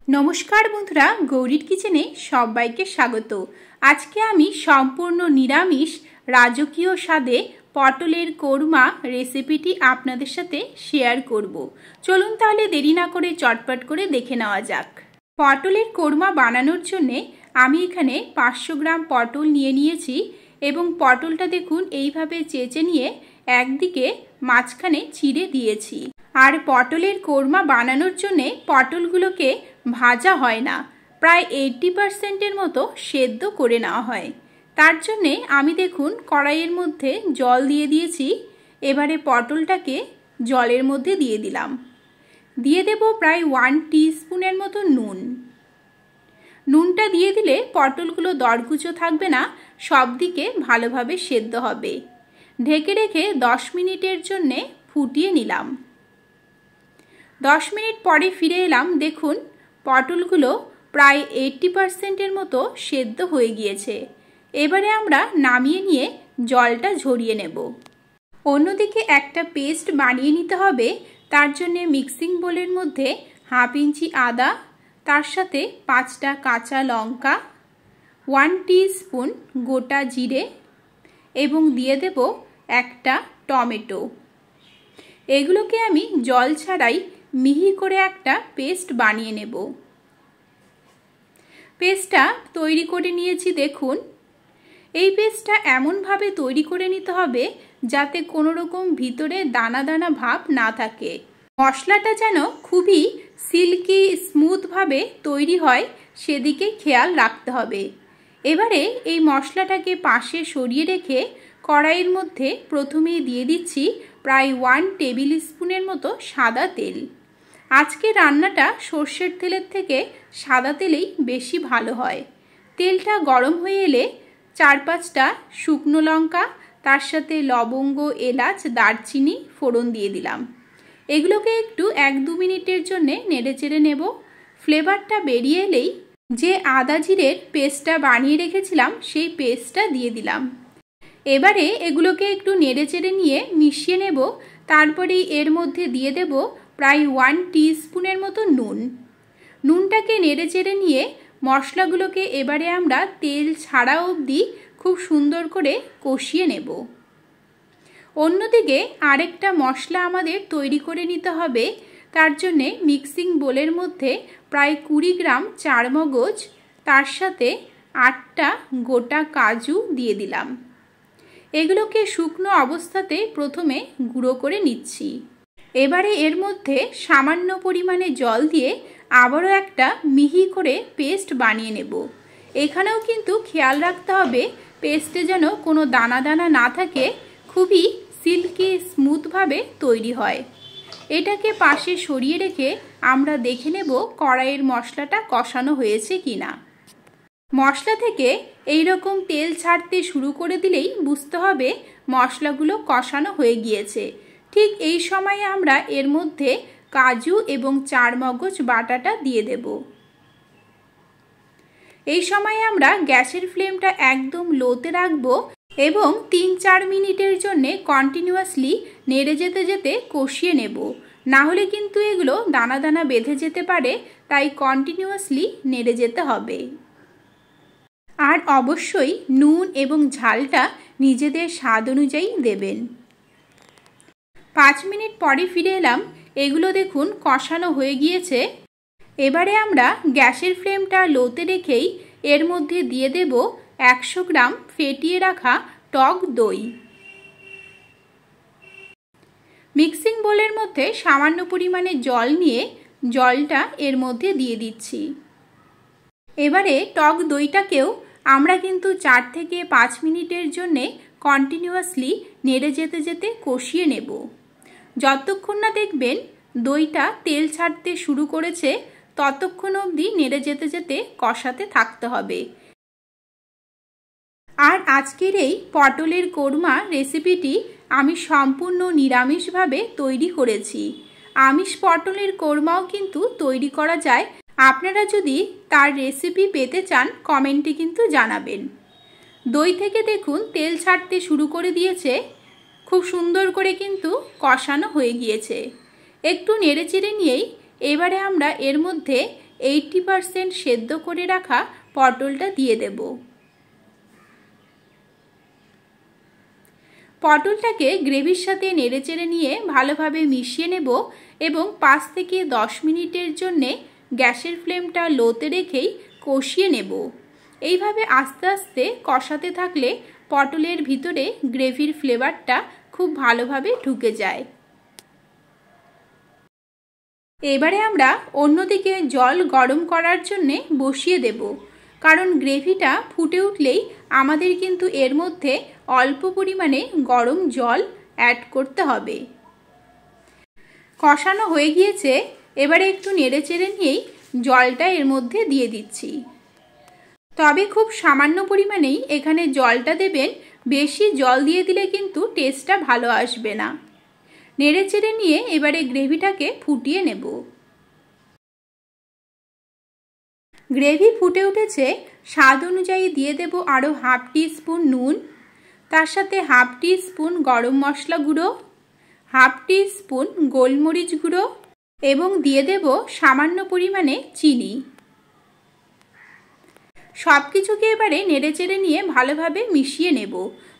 नमस्कार बंधुरा गौरीर किचेने सबाइके स्वागत। आज के आमी सम्पूर्ण निरामिष राजकीय स्वादे पटलेर कोरमा रेसिपिटी आपनादेर साथे शेयर करब। चलुन ताहले देरी ना करे चटपट करे देखे नेওয়া যাক। पटलेर कोरमा बानानोर जन्य आमी एखाने 500 ग्राम पटल निये नियेछि एबं पटलटा देखुन एइभाবে চেঁচে নিয়ে একদিকে মাঝখানে চিড়ে দিয়েছি। আর পটলের কোরমা বানানোর জন্য পটলগুলোকে ভাজা হয় না, প্রায় 80% মতো সেদ্ধ করে নেওয়া হয়। তার জন্য আমি দেখুন কড়াইয়ের মধ্যে জল দিয়ে দিয়েছি। এবারে পটলটাকে জলের মধ্যে দিয়ে দিলাম। দিয়ে দেব প্রায় 1 টিস্পুনের মতো নুন। নুনটা দিয়ে দিলে পটলগুলো দরকুচো থাকবে না, সব দিকে ভালোভাবে সেদ্ধ হবে। ঢেকে রেখে 10 মিনিটের জন্য ফুটিয়ে নিলাম। 10 মিনিট পরে ফিরে এলাম। দেখুন পটলগুলো প্রায় 80% মতো সেদ্ধ হয়ে গিয়েছে। এবারে আমরা নামিয়ে নিয়ে জলটা ঝরিয়ে নেব। অন্যদিকে একটা পেস্ট বানিয়ে নিতে হবে। তার জন্য মিক্সিং বোলের মধ্যে 1/2 ইঞ্চি আদা, তার সাথে 5টা কাঁচা লঙ্কা, 1 টিস্পুন গোটা জিরে এবং দিয়ে দেব একটা টমেটো। এগুলোকে আমি জল ছাড়াই মিহি করে একটা পেস্ট বানিয়ে নেব। পেস্টটা তৈরি করে নিয়েছি। দেখুন এই পেস্টটা এমনভাবে তৈরি করে নিতে হবে যাতে কোনো রকম ভিতরে দানা দানা ভাব না থাকে। মশলাটা যেন খুবই সিল্কি স্মুথভাবে তৈরি হয় সেদিকে খেয়াল রাখতে হবে। এবারে এই মশলাটাকে পাশে সরিয়ে রেখে কড়াইয়ের মধ্যে প্রথমেই দিয়ে দিচ্ছি প্রায় 1 টেবিল স্পুনের মতো সাদা তেল। আজকে রান্নাটা সর্ষের তেলের থেকে সাদা তেলেই বেশি ভালো হয়। তেলটা গরম হয়ে এলে 4-5টা শুকনো লঙ্কা, তার সাথে লবঙ্গ, এলাচ, দারচিনি ফোড়ন দিয়ে দিলাম। এগুলোকে একটু 1-2 মিনিটের জন্য নেড়েচেড়ে নেব। ফ্লেভারটা বেরিয়ে এলেই যে আদা জিরের পেস্টটা বানিয়ে রেখেছিলাম সেই পেস্টটা দিয়ে দিলাম। এবারে এগুলোকে একটু নেড়েচেড়ে নিয়ে মিশিয়ে নেব। তারপরেই এর মধ্যে দিয়ে দেব প্রায় 1 টিস্পুনের মতো নুন। নুনটাকে নেড়েচেড়ে নিয়ে মশলাগুলোকে এবারে আমরা তেল ছাড়া অবধি খুব সুন্দর করে কষিয়ে নেব। অন্যদিকে আরেকটা মশলা আমাদের তৈরি করে নিতে হবে। তার জন্যে মিক্সিং বোলের মধ্যে প্রায় 20 গ্রাম চারমগজ, তার সাথে 8টা গোটা কাজু দিয়ে দিলাম। এগুলোকে শুকনো অবস্থাতে প্রথমে গুঁড়ো করে নিচ্ছি। এবারে এর মধ্যে সামান্য পরিমাণে জল দিয়ে আবারও একটা মিহি করে পেস্ট বানিয়ে নেব। এখানেও কিন্তু খেয়াল রাখতে হবে পেস্টে যেন কোনো দানা দানা না থাকে, খুবই সিল্কি স্মুথভাবে তৈরি হয়। এটাকে পাশে সরিয়ে রেখে আমরা দেখে নেব কড়াইয়ের মশলাটা কষানো হয়েছে কিনা। মশলা থেকে এই রকম তেল ছাড়তে শুরু করে দিলেই বুঝতে হবে মশলাগুলো কষানো হয়ে গিয়েছে। ঠিক এই সময়ে আমরা এর মধ্যে কাজু এবং চারমগজ বাটাটা দিয়ে দেব। এই সময়ে আমরা গ্যাসের ফ্লেমটা একদম লোতে রাখবো এবং 3-4 মিনিটের জন্য কন্টিনিউয়াসলি নেড়ে যেতে যেতে কষিয়ে নেব। না হলে কিন্তু এগুলো দানা দানা বেঁধে যেতে পারে, তাই কন্টিনিউয়াসলি নেড়ে যেতে হবে। আর অবশ্যই নুন এবং ঝালটা নিজেদের স্বাদ অনুযায়ী দেবেন। 5 মিনিট পরে ফিরে এলাম। এগুলো দেখুন কষানো হয়ে গিয়েছে। এবারে আমরা গ্যাসের ফ্লেমটা লোতে রেখেই এর মধ্যে দিয়ে দেব 100 গ্রাম ফেটিয়ে রাখা টক দই। মিক্সিং বোলের মধ্যে সামান্য পরিমাণে জল নিয়ে জলটা এর মধ্যে দিয়ে দিচ্ছি। এবারে টক দইটাকেও আমরা কিন্তু 4 থেকে 5 মিনিটের জন্য কন্টিনিউয়াসলি নেড়ে যেতে যেতে কষিয়ে নেব। যতক্ষণ না দেখবেন দইটা তেল ছাড়তে শুরু করেছে ততক্ষণ অবধি নেড়ে যেতে যেতে কষাতে থাকতে হবে। আর আজকের এই পটলের কোরমা রেসিপিটি আমি সম্পূর্ণ নিরামিষভাবে তৈরি করেছি। আমিষ পটলের কোরমাও কিন্তু তৈরি করা যায়। আপনারা যদি তার রেসিপি পেতে চান কমেন্টে কিন্তু জানাবেন। দই থেকে দেখুন তেল ছাড়তে শুরু করে দিয়েছে। খুব সুন্দর করে কিন্তু কষানো হয়ে গিয়েছে। একটু নেড়েচেড়ে নিয়েই এবারে আমরা এর মধ্যে 80% সেদ্ধ করে রাখা পটলটা দিয়ে দেব। পটলটাকে গ্রেভির সাথে নেড়েচেড়ে নিয়ে ভালোভাবে মিশিয়ে নেব এবং 5 থেকে 10 মিনিটের জন্যে গ্যাসের ফ্লেমটা লোতে রেখেই কষিয়ে নেব। এইভাবে আস্তে আস্তে কষাতে থাকলে পটলের ভিতরে গ্রেভির ফ্লেভারটা খুব ভালোভাবে ঢুকে যায়। এবারে আমরা অন্যদিকে জল গরম করার জন্য বসিয়ে দেব, কারণ গ্রেভিটা ফুটে উঠলেই আমাদের কিন্তু এর মধ্যে অল্প পরিমাণে গরম জল অ্যাড করতে হবে। কষানো হয়ে গিয়েছে, এবারে একটু নেড়েচেড়ে নিয়েই জলটা এর মধ্যে দিয়ে দিচ্ছি। তবে খুব সামান্য পরিমাণেই এখানে জলটা দেবেন, বেশি জল দিয়ে দিলে কিন্তু টেস্টটা ভালো আসবে না। নেড়েচেড়ে নিয়ে এবারে গ্রেভিটাকে ফুটিয়ে নেব। গ্রেভি ফুটে উঠেছে, স্বাদ অনুযায়ী দিয়ে দেব আরও হাফ টিস্পুন নুন, তার সাথে হাফ টিস্পুন গরম মশলা গুঁড়ো, হাফ টিস্পুন গোলমরিচ গুঁড়ো এবং দিয়ে দেব সামান্য পরিমাণে চিনি। সব কিছুকে এবারে নেড়েচেড়ে নিয়ে ভালোভাবে মিশিয়ে নেব।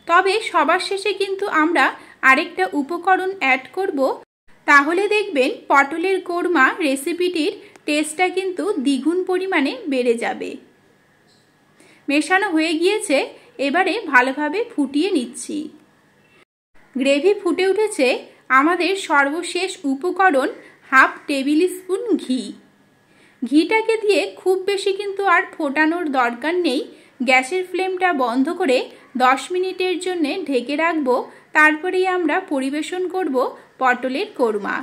তবে সবার শেষে কিন্তু আমরা আরেকটা উপকরণ অ্যাড করব, তাহলে দেখবেন পটলের কোরমা রেসিপিটির টেস্টটা কিন্তু দ্বিগুণ পরিমাণে বেড়ে যাবে। মেশানো হয়ে গিয়েছে, এবারে ভালোভাবে ফুটিয়ে নিচ্ছি। গ্রেভি ফুটে উঠেছে, আমাদের সর্বশেষ উপকরণ হাফ টেবিল স্পুন ঘি। ঘিটাকে দিয়ে খুব বেশি কিন্তু আর ফোটানোর দরকার নেই। গ্যাসের ফ্লেমটা বন্ধ করে 10 মিনিটের জন্য ঢেকে রাখবো, তারপরেই আমরা পরিবেশন করব পটলের কোরমা।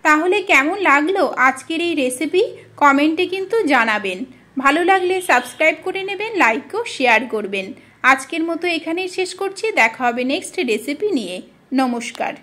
তাহলে কেমন লাগলো আজকের এই রেসিপি কমেন্টে কিন্তু জানাবেন। ভালো লাগলে সাবস্ক্রাইব করে নেবেন, লাইক ও শেয়ার করবেন। আজকের মতো এখানেই শেষ করছি, দেখা হবে নেক্সট রেসিপি নিয়ে। নমস্কার।